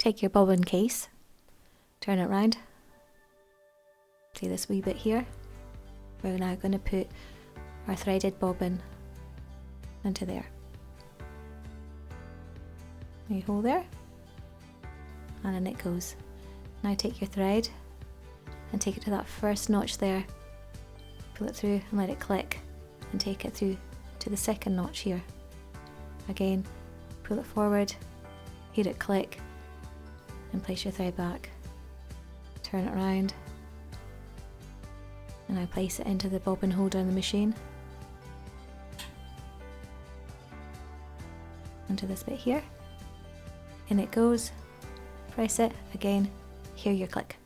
Take your bobbin case, turn it round, see this wee bit here. We're now going to put our threaded bobbin into there. You hold there, and in it goes. Now take your thread and take it to that first notch there, pull it through and let it click, and take it through to the second notch here. Again, pull it forward, hear it click, and place your thread back. Turn it around, and now place it into the bobbin holder in the machine, into this bit here. In it goes, press it again, hear your click.